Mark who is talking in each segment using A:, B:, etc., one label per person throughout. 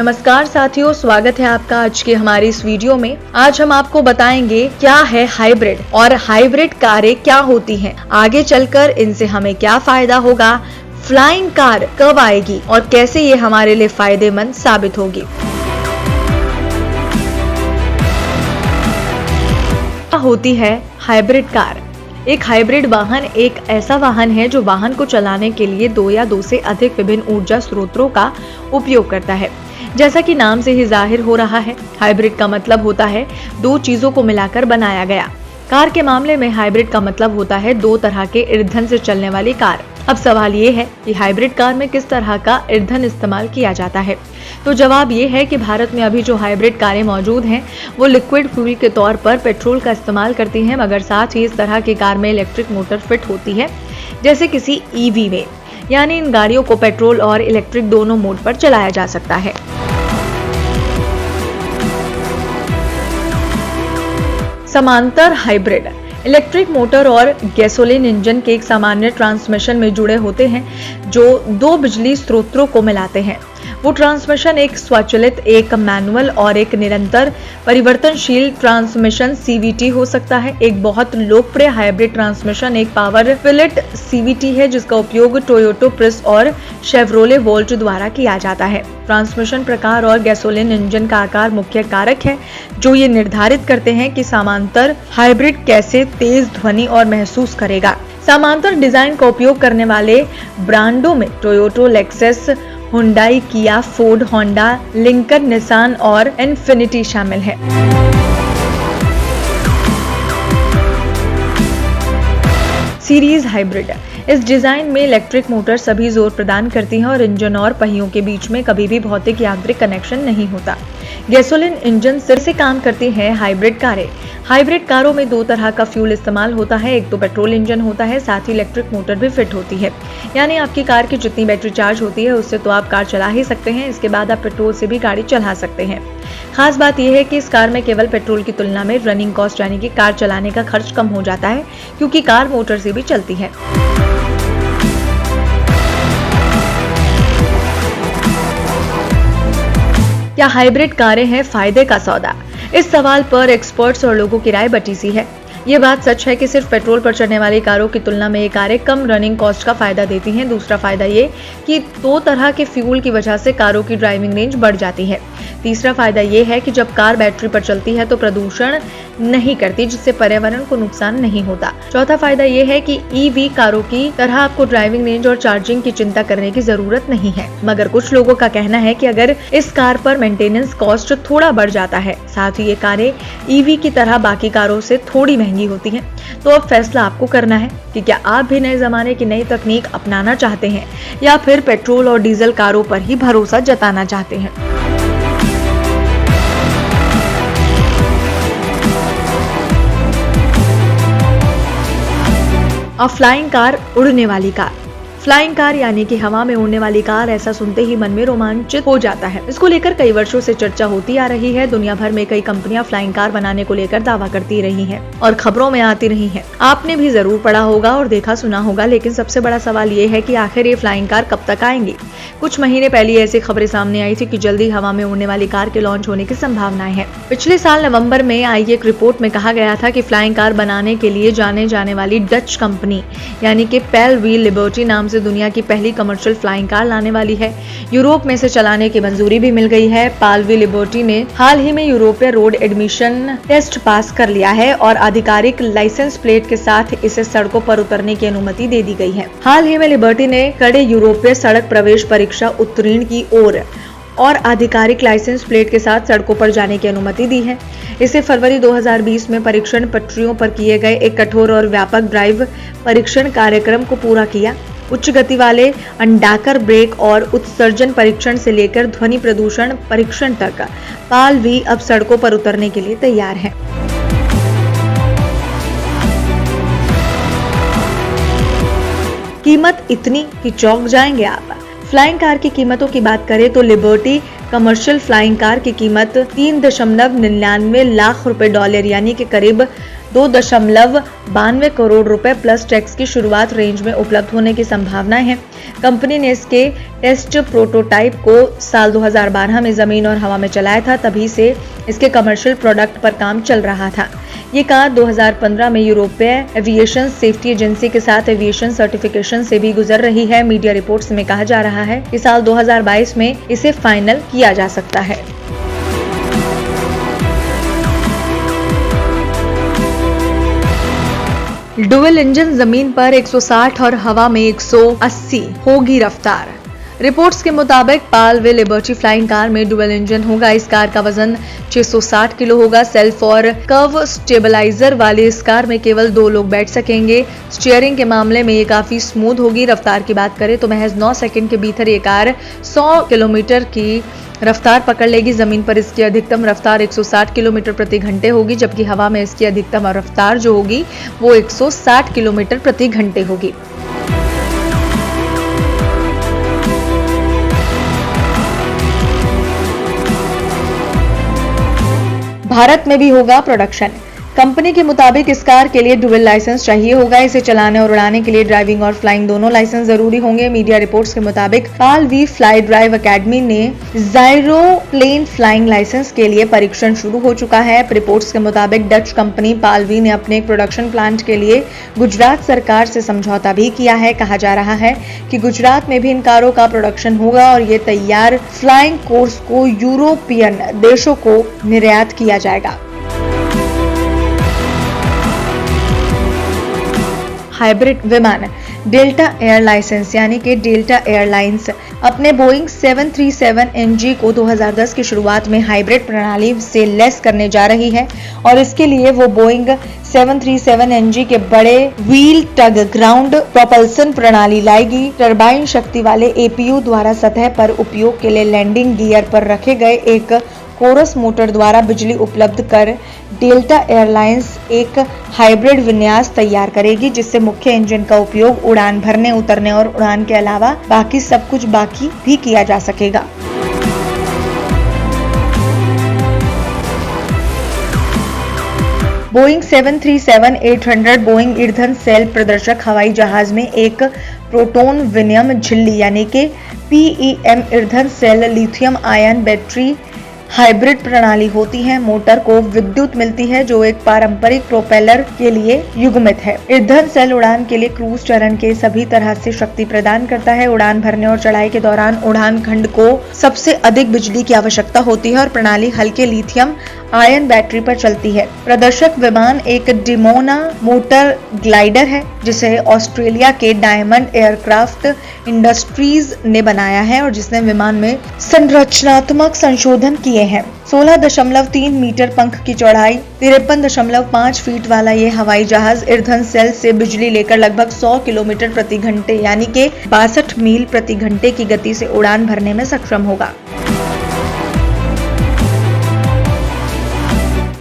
A: नमस्कार साथियों, स्वागत है आपका आज की हमारी इस वीडियो में। आज हम आपको बताएंगे क्या है हाइब्रिड और हाइब्रिड कारें क्या होती हैं, आगे चलकर इनसे हमें क्या फायदा होगा, फ्लाइंग कार कब आएगी और कैसे ये हमारे लिए फायदेमंद साबित होगी। क्या होती है हाइब्रिड कार? एक हाइब्रिड वाहन एक ऐसा वाहन है जो वाहन को चलाने के लिए दो या दो से अधिक विभिन्न ऊर्जा स्रोतों का उपयोग करता है। जैसा कि नाम से ही जाहिर हो रहा है, हाइब्रिड का मतलब होता है दो चीजों को मिलाकर बनाया गया। कार के मामले में हाइब्रिड का मतलब होता है दो तरह के ईंधन से चलने वाली कार। अब सवाल ये है कि हाइब्रिड कार में किस तरह का ईंधन इस्तेमाल किया जाता है। तो जवाब ये है कि भारत में अभी जो हाइब्रिड कारें मौजूद हैं वो लिक्विड फ्यूल के तौर पर पेट्रोल का इस्तेमाल करती हैं, मगर साथ ही इस तरह की कार में इलेक्ट्रिक मोटर फिट होती है जैसे किसी ईवी में। यानी इन गाड़ियों को पेट्रोल और इलेक्ट्रिक दोनों मोड पर चलाया जा सकता है। समांतर हाइब्रिड इलेक्ट्रिक मोटर और गैसोलीन इंजन के एक सामान्य ट्रांसमिशन में जुड़े होते हैं जो दो बिजली स्रोतों को मिलाते हैं। वो ट्रांसमिशन एक स्वचालित, एक मैनुअल और एक निरंतर परिवर्तनशील ट्रांसमिशन सीवीटी हो सकता है। एक बहुत लोकप्रिय हाइब्रिड ट्रांसमिशन एक पावर फिलेट सीवीटी है जिसका उपयोग टोयोटा प्रिस और शेवरोले वोल्ट द्वारा किया जाता है। ट्रांसमिशन प्रकार और गैसोलीन इंजन का आकार मुख्य कारक है जो ये निर्धारित करते हैं कि समांतर हाइब्रिड कैसे तेज ध्वनि और महसूस करेगा। समांतर डिजाइन का उपयोग करने वाले ब्रांडों में टोयोटा, लेक्सस, हुंडई, किया, फोर्ड, होंडा, लिंकन, निसान और इन्फिनिटी शामिल है। सीरीज हाइब्रिड इस डिजाइन में इलेक्ट्रिक मोटर सभी जोर प्रदान करती हैं और इंजन और पहियों के बीच में कभी भी भौतिक यांत्रिक कनेक्शन नहीं होता। गैसोलीन इंजन सिर से काम करती हैं हाइब्रिड कारें। हाइब्रिड कारों में दो तरह का फ्यूल इस्तेमाल होता है, एक तो पेट्रोल इंजन होता है, साथ ही इलेक्ट्रिक मोटर भी फिट होती है। यानी आपकी कार की जितनी बैटरी चार्ज होती है उससे तो आप कार चला ही सकते हैं, इसके बाद आप पेट्रोल से भी गाड़ी चला सकते हैं। खास बात यह है कि इस कार में केवल पेट्रोल की तुलना में रनिंग कॉस्ट यानी कि कार चलाने का खर्च कम हो जाता है क्योंकि कार मोटर से भी चलती है। क्या हाइब्रिड कारें हैं फायदे का सौदा? इस सवाल पर एक्सपर्ट्स और लोगों की राय बटी सी है। ये बात सच है कि सिर्फ पेट्रोल पर चलने वाली कारों की तुलना में ये कारें कम रनिंग कॉस्ट का फायदा देती हैं। दूसरा फायदा ये कि दो तरह के फ्यूल की वजह से कारों की ड्राइविंग रेंज बढ़ जाती है। तीसरा फायदा ये है कि जब कार बैटरी पर चलती है तो प्रदूषण नहीं करती जिससे पर्यावरण को नुकसान नहीं होता। चौथा फायदा ये है कि ईवी कारों की तरह आपको ड्राइविंग रेंज और चार्जिंग की चिंता करने की जरूरत नहीं है। मगर कुछ लोगों का कहना है कि अगर इस कार पर मेंटेनेंस कॉस्ट थोड़ा बढ़ जाता है, साथ ही ये कारें ईवी की तरह बाकी कारों से थोड़ी महंगी होती हैं, तो अब फैसला आपको करना है कि क्या आप भी नए जमाने की नई तकनीक अपनाना चाहते हैं या फिर पेट्रोल और डीजल कारों पर ही भरोसा जताना चाहते हैं। फ्लाइंग कार, उड़ने वाली कार। फ्लाइंग कार यानी कि हवा में उड़ने वाली कार, ऐसा सुनते ही मन में रोमांचित हो जाता है। इसको लेकर कई वर्षों से चर्चा होती आ रही है। दुनिया भर में कई कंपनियां फ्लाइंग कार बनाने को लेकर दावा करती रही हैं और खबरों में आती रही हैं। आपने भी जरूर पढ़ा होगा और देखा सुना होगा, लेकिन सबसे बड़ा सवाल ये है कि आखिर ये फ्लाइंग कार कब तक आएंगी। कुछ महीने पहले ऐसी खबरें सामने आई थी कि जल्दी हवा में उड़ने वाली कार के लॉन्च होने की संभावनाएं हैं। पिछले साल नवंबर में आई एक रिपोर्ट में कहा गया था कि फ्लाइंग कार बनाने के लिए जाने जाने वाली डच कंपनी यानी कि पैल व्हील लिबर्टी नाम से दुनिया की पहली कमर्शियल फ्लाइंग कार लाने वाली है। यूरोप में इसे चलाने की मंजूरी भी मिल गई है। पैल व्हील लिबर्टी ने हाल ही में यूरोपीय रोड एडमिशन टेस्ट पास कर लिया है और आधिकारिक लाइसेंस प्लेट के साथ इसे सड़कों पर उतरने की अनुमति दे दी गई है। हाल ही में लिबर्टी ने कड़े यूरोपीय सड़क प्रवेश परीक्षा उत्तीर्ण की और आधिकारिक लाइसेंस प्लेट के साथ सड़कों पर जाने की अनुमति दी है। इसे फरवरी 2020 में परीक्षण पटरियों पर किए गए एक कठोर और व्यापक ड्राइव परीक्षण कार्यक्रम को पूरा किया। उच्च गति वाले अंडाकार ब्रेक और उत्सर्जन परीक्षण से लेकर ध्वनि प्रदूषण परीक्षण तक पाल भी अब सड़कों पर उतरने के लिए तैयार है। कीमत इतनी कि चौंक जाएंगे आप। फ्लाइंग कार की कीमतों की बात करें तो लिबर्टी कमर्शियल फ्लाइंग कार की कीमत 3.99 लाख रुपए डॉलर यानी कि करीब 2.92 करोड़ रुपए प्लस टैक्स की शुरुआत रेंज में उपलब्ध होने की संभावनाएं हैं। कंपनी ने इसके टेस्ट प्रोटोटाइप को साल 2012 में जमीन और हवा में चलाया था, तभी से इसके कमर्शियल प्रोडक्ट पर काम चल रहा था। ये कार 2015 में यूरोपीय एविएशन सेफ्टी एजेंसी के साथ एविएशन सर्टिफिकेशन से भी गुजर रही है। मीडिया रिपोर्ट्स में कहा जा रहा है कि साल 2022 में इसे फाइनल किया जा सकता है। डुअल इंजन जमीन पर 160 और हवा में 180 होगी रफ्तार। रिपोर्ट्स के मुताबिक पालवे लिबर्टी फ्लाइंग कार में डुअल इंजन होगा। इस कार का वजन 660 किलो होगा। सेल्फ और कर्व स्टेबलाइजर वाली इस कार में केवल 2 लोग बैठ सकेंगे। स्टीयरिंग के मामले में ये काफी स्मूथ होगी। रफ्तार की बात करें तो महज 9 सेकंड के भीतर ये कार 100 किलोमीटर की रफ्तार पकड़ लेगी। जमीन पर इसकी अधिकतम रफ्तार 160 किलोमीटर प्रति घंटे होगी, जबकि हवा में इसकी अधिकतम रफ्तार जो होगी वो 160 किलोमीटर प्रति घंटे होगी। भारत में भी होगा प्रोडक्शन। कंपनी के मुताबिक इस कार के लिए डुअल लाइसेंस चाहिए होगा। इसे चलाने और उड़ाने के लिए ड्राइविंग और फ्लाइंग दोनों लाइसेंस जरूरी होंगे। मीडिया रिपोर्ट्स के मुताबिक पालवी फ्लाई ड्राइव एकेडमी ने जायरो प्लेन फ्लाइंग लाइसेंस के लिए परीक्षण शुरू हो चुका है। रिपोर्ट्स के मुताबिक डच कंपनी पालवी ने अपने एक प्रोडक्शन प्लांट के लिए गुजरात सरकार से समझौता भी किया है। कहा जा रहा है कि गुजरात में भी इन कारों का प्रोडक्शन होगा और ये तैयार फ्लाइंग कोर्स को यूरोपियन देशों को निर्यात किया जाएगा। हाइब्रिड विमान। डेल्टा एयर लाइसेंस यानी कि डेल्टा एयरलाइंस अपने बोइंग 737 NG को 2010 की शुरुआत में हाइब्रिड प्रणाली से लैस करने जा रही है और इसके लिए वो बोइंग 737 NG के बड़े व्हील टग ग्राउंड प्रोपल्सन प्रणाली लाएगी। टरबाइन शक्ति वाले APU द्वारा सतह पर उपयोग के लिए लैंडिंग गियर पर रखे गए एक कोरस मोटर द्वारा बिजली उपलब्ध कर डेल्टा एयरलाइंस एक हाइब्रिड विन्यास तैयार करेगी, जिससे मुख्य इंजन का उपयोग उड़ान भरने, उतरने और उड़ान के अलावा बाकी सब कुछ बाकी भी किया जा सकेगा। बोइंग 737-800 बोइंग ईंधन सेल प्रदर्शक हवाई जहाज में एक प्रोटॉन विनिमय झिल्ली यानी कि PEM ईंधन cell lithium ion battery hybrid प्रणाली होती है। मोटर को विद्युत मिलती है जो एक पारंपरिक प्रोपेलर के लिए युग्मित है। ईंधन सेल उड़ान के लिए क्रूज चरण के सभी तरह से शक्ति प्रदान करता है। उड़ान भरने और चढ़ाई के दौरान उड़ान खंड को सबसे अधिक बिजली की आवश्यकता होती है और प्रणाली हल्के लिथियम आयन बैटरी पर चलती है। प्रदर्शक विमान एक डिमोना मोटर ग्लाइडर है जिसे ऑस्ट्रेलिया के डायमंड एयरक्राफ्ट इंडस्ट्रीज ने बनाया है और जिसने विमान में संरचनात्मक संशोधन किए हैं। 16.3 मीटर पंख की चौड़ाई, 53.5 फीट वाला ये हवाई जहाज ईंधन सेल से बिजली लेकर लगभग 100 किलोमीटर प्रति घंटे यानी कि 62 मील प्रति घंटे की गति से उड़ान भरने में सक्षम होगा।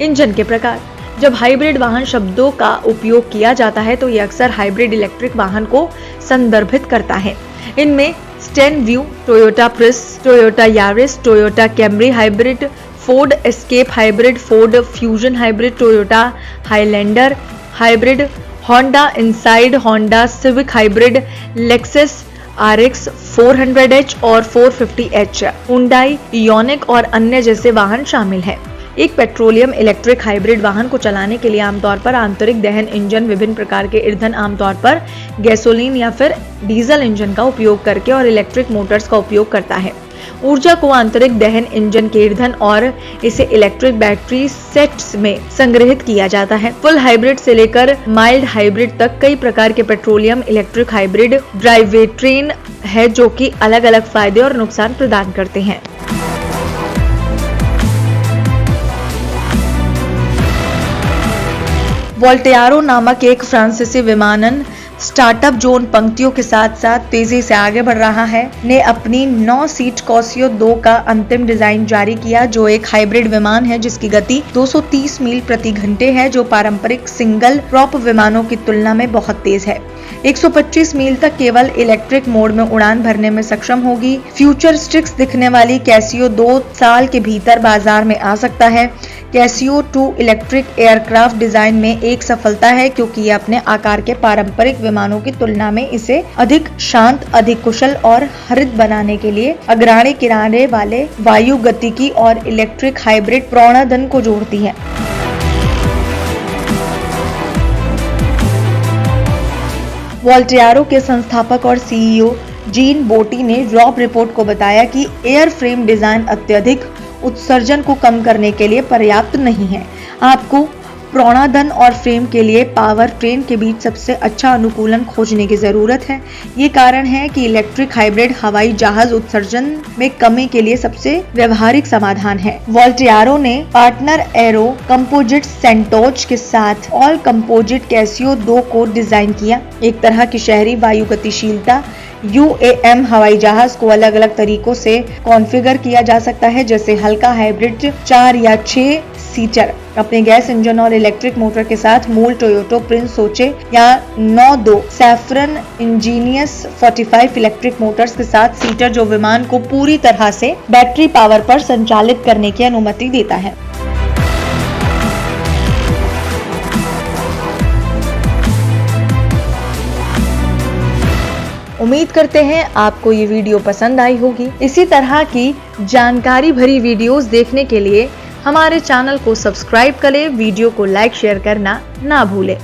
A: इंजन के प्रकार। जब हाइब्रिड वाहन शब्दों का उपयोग किया जाता है तो ये अक्सर हाइब्रिड इलेक्ट्रिक वाहन को संदर्भित करता है। इनमें स्टेनव्यू, Toyota Prius, Toyota Yaris, Toyota Camry hybrid, Ford Escape hybrid, Ford Fusion hybrid, Toyota Highlander hybrid, Honda Insight, Honda Civic hybrid, Lexus RX 400H और 450H, हुंडई इयोनिक और अन्य जैसे वाहन शामिल हैं। एक पेट्रोलियम इलेक्ट्रिक हाइब्रिड वाहन को चलाने के लिए आमतौर पर आंतरिक दहन इंजन विभिन्न प्रकार के ईंधन आमतौर पर गैसोलीन या फिर डीजल इंजन का उपयोग करके और इलेक्ट्रिक मोटर्स का उपयोग करता है। ऊर्जा को आंतरिक दहन इंजन के ईंधन और इसे इलेक्ट्रिक बैटरी सेट्स में संग्रहित किया जाता है। फुल हाइब्रिड से लेकर माइल्ड हाइब्रिड तक कई प्रकार के पेट्रोलियम इलेक्ट्रिक हाइब्रिड ड्राइवेट्रेन है जो कि अलग अलग फायदे और नुकसान प्रदान करते हैं। वोल्टेरो नामक एक फ्रांसीसी विमानन स्टार्टअप जो उन पंक्तियों के साथ साथ तेजी से आगे बढ़ रहा है ने अपनी 9 सीट कॉसियो 2 का अंतिम डिजाइन जारी किया जो एक हाइब्रिड विमान है जिसकी गति 230 मील प्रति घंटे है जो पारंपरिक सिंगल प्रॉप विमानों की तुलना में बहुत तेज है। 125 मील तक केवल इलेक्ट्रिक मोड में उड़ान भरने में सक्षम होगी। फ्यूचरिस्टिक्स दिखने वाली कैसियो 2 साल के भीतर बाजार में आ सकता है। कैसियो 2 इलेक्ट्रिक एयरक्राफ्ट डिजाइन में एक सफलता है क्योंकि ये अपने आकार के पारंपरिक विमानों की तुलना में इसे अधिक शांत, अधिक कुशल और हरित बनाने के लिए अग्रणी किनारे वाले वायु गतिकी और इलेक्ट्रिक हाइब्रिड प्रणोदन को जोड़ती है। वोल्टेरो के संस्थापक और सीईओ जीन बोटी ने जॉब रिपोर्ट को बताया कि एयरफ्रेम डिजाइन अत्यधिक उत्सर्जन को कम करने के लिए पर्याप्त नहीं है। आपको प्रणोदन और फ्रेम के लिए पावर ट्रेन के बीच सबसे अच्छा अनुकूलन खोजने की जरूरत है। ये कारण है कि इलेक्ट्रिक हाइब्रिड हवाई जहाज उत्सर्जन में कमी के लिए सबसे व्यवहारिक समाधान है। वोल्टेरो ने पार्टनर एरो कंपोजिट सेंटोज के साथ ऑल कंपोजिट कैसियो 2 को डिजाइन किया। एक तरह की शहरी वायु गतिशीलता UAM हवाई जहाज को अलग अलग तरीकों से कॉन्फ़िगर किया जा सकता है, जैसे हल्का हाइब्रिड 4 या 6 सीटर अपने गैस इंजन और इलेक्ट्रिक मोटर के साथ मूल टोयोटा प्रिंस सोचे या 9-2 सैफरन इंजीनियस 45 इलेक्ट्रिक मोटर्स के साथ सीटर जो विमान को पूरी तरह से बैटरी पावर पर संचालित करने की अनुमति देता है। उम्मीद करते हैं आपको ये वीडियो पसंद आई होगी। इसी तरह की जानकारी भरी वीडियोस देखने के लिए हमारे चैनल को सब्सक्राइब करें, वीडियो को लाइक शेयर करना ना भूलें।